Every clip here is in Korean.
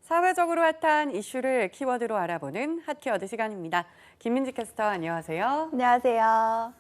사회적으로 핫한 이슈를 키워드로 알아보는 핫키워드 시간입니다. 김민지 캐스터 안녕하세요. 안녕하세요.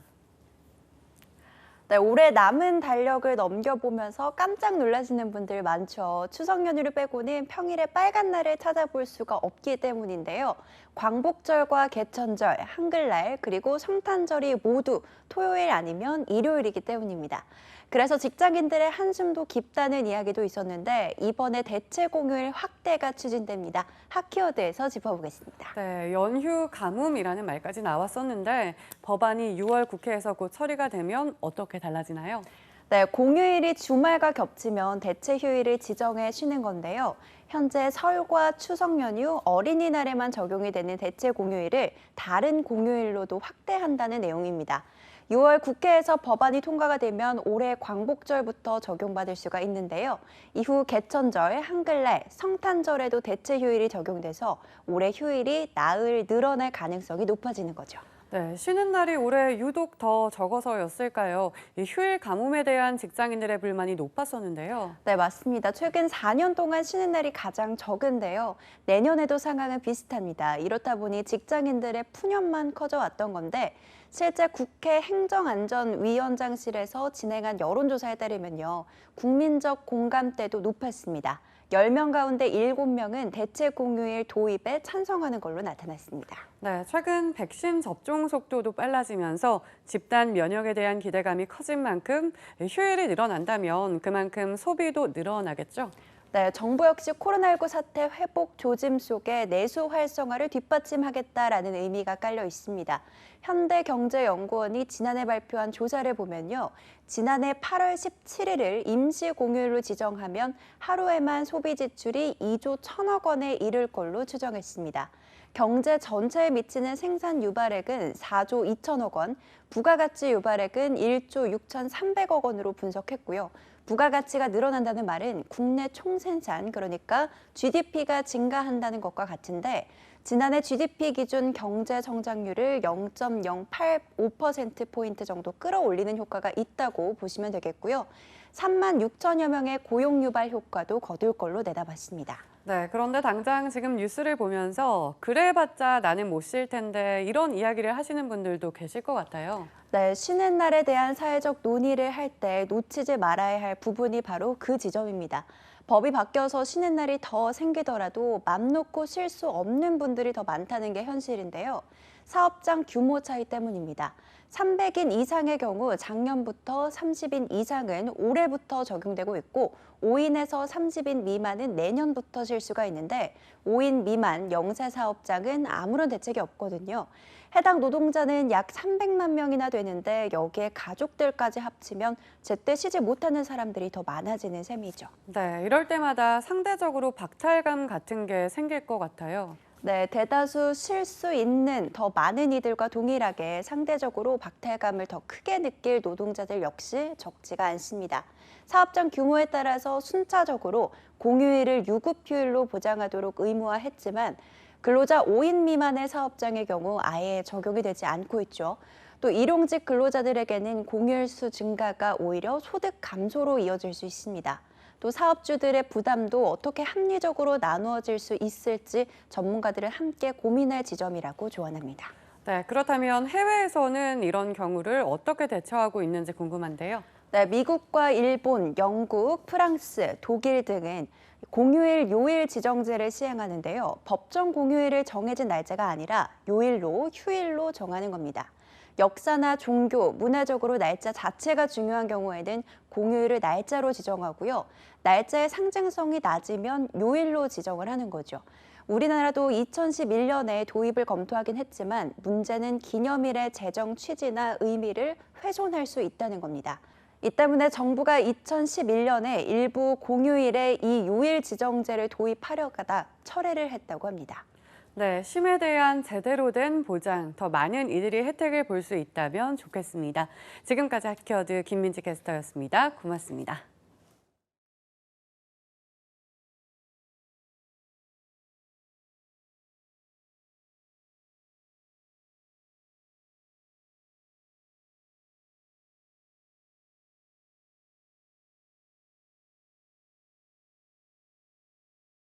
네, 올해 남은 달력을 넘겨보면서 깜짝 놀라시는 분들 많죠. 추석 연휴를 빼고는 평일에 빨간 날을 찾아볼 수가 없기 때문인데요. 광복절과 개천절, 한글날, 그리고 성탄절이 모두 토요일 아니면 일요일이기 때문입니다. 그래서 직장인들의 한숨도 깊다는 이야기도 있었는데 이번에 대체 공휴일 확대가 추진됩니다. 핫키워드에서 짚어보겠습니다. 네, 연휴 가뭄이라는 말까지 나왔었는데 법안이 6월 국회에서 곧 처리가 되면 어떻게 달라지나요? 네, 공휴일이 주말과 겹치면 대체 휴일을 지정해 쉬는 건데요. 현재 설과 추석 연휴, 어린이날에만 적용이 되는 대체 공휴일을 다른 공휴일로도 확대한다는 내용입니다. 6월 국회에서 법안이 통과가 되면 올해 광복절부터 적용받을 수가 있는데요. 이후 개천절, 한글날, 성탄절에도 대체 휴일이 적용돼서 올해 휴일이 나흘 늘어날 가능성이 높아지는 거죠. 네, 쉬는 날이 올해 유독 더 적어서였을까요? 이 휴일 가뭄에 대한 직장인들의 불만이 높았었는데요. 네, 맞습니다. 최근 4년 동안 쉬는 날이 가장 적은데요. 내년에도 상황은 비슷합니다. 이렇다 보니 직장인들의 푸념만 커져왔던 건데 실제 국회 행정안전위원장실에서 진행한 여론조사에 따르면요. 국민적 공감대도 높았습니다. 10명 가운데 7명은 대체 공휴일 도입에 찬성하는 걸로 나타났습니다. 네, 최근 백신 접종 속도도 빨라지면서 집단 면역에 대한 기대감이 커진 만큼 휴일이 늘어난다면 그만큼 소비도 늘어나겠죠? 네, 정부 역시 코로나19 사태 회복 조짐 속에 내수 활성화를 뒷받침하겠다라는 의미가 깔려 있습니다. 현대경제연구원이 지난해 발표한 조사를 보면요. 지난해 8월 17일을 임시 공휴일로 지정하면 하루에만 소비 지출이 2조 1천억 원에 이를 걸로 추정했습니다. 경제 전체에 미치는 생산 유발액은 4조 2천억 원, 부가가치 유발액은 1조 6,300억 원으로 분석했고요. 부가가치가 늘어난다는 말은 국내 총생산, 그러니까 GDP가 증가한다는 것과 같은데 지난해 GDP 기준 경제 성장률을 0.085%포인트 정도 끌어올리는 효과가 있다고 보시면 되겠고요. 3만 6천여 명의 고용 유발 효과도 거둘 걸로 내다봤습니다. 네, 그런데 당장 지금 뉴스를 보면서 그래봤자 나는 못 쉴 텐데 이런 이야기를 하시는 분들도 계실 것 같아요. 네, 쉬는 날에 대한 사회적 논의를 할 때 놓치지 말아야 할 부분이 바로 그 지점입니다. 법이 바뀌어서 쉬는 날이 더 생기더라도 맘 놓고 쉴 수 없는 분들이 더 많다는 게 현실인데요. 사업장 규모 차이 때문입니다. 300인 이상의 경우 작년부터 30인 이상은 올해부터 적용되고 있고 5인에서 30인 미만은 내년부터 쉴 수가 있는데 5인 미만 영세 사업장은 아무런 대책이 없거든요. 해당 노동자는 약 300만 명이나 되는데 여기에 가족들까지 합치면 제때 쉬지 못하는 사람들이 더 많아지는 셈이죠. 네, 이럴 때마다 상대적으로 박탈감 같은 게 생길 것 같아요. 네, 대다수 쉴 수 있는 더 많은 이들과 동일하게 상대적으로 박탈감을 더 크게 느낄 노동자들 역시 적지가 않습니다. 사업장 규모에 따라서 순차적으로 공휴일을 유급휴일로 보장하도록 의무화했지만 근로자 5인 미만의 사업장의 경우 아예 적용이 되지 않고 있죠. 또 일용직 근로자들에게는 공휴일 수 증가가 오히려 소득 감소로 이어질 수 있습니다. 또 사업주들의 부담도 어떻게 합리적으로 나누어질 수 있을지 전문가들은 함께 고민할 지점이라고 조언합니다. 네, 그렇다면 해외에서는 이런 경우를 어떻게 대처하고 있는지 궁금한데요. 네, 미국과 일본, 영국, 프랑스, 독일 등은 공휴일, 요일 지정제를 시행하는데요. 법정 공휴일을 정해진 날짜가 아니라 요일로, 휴일로 정하는 겁니다. 역사나 종교, 문화적으로 날짜 자체가 중요한 경우에는 공휴일을 날짜로 지정하고요. 날짜의 상징성이 낮으면 요일로 지정을 하는 거죠. 우리나라도 2011년에 도입을 검토하긴 했지만 문제는 기념일의 제정 취지나 의미를 훼손할 수 있다는 겁니다. 이 때문에 정부가 2011년에 일부 공휴일에 이 요일 지정제를 도입하려다가 철회를 했다고 합니다. 네, 쉼에 대한 제대로 된 보장, 더 많은 이들이 혜택을 볼 수 있다면 좋겠습니다. 지금까지 핫키워드 김민지 캐스터였습니다. 고맙습니다.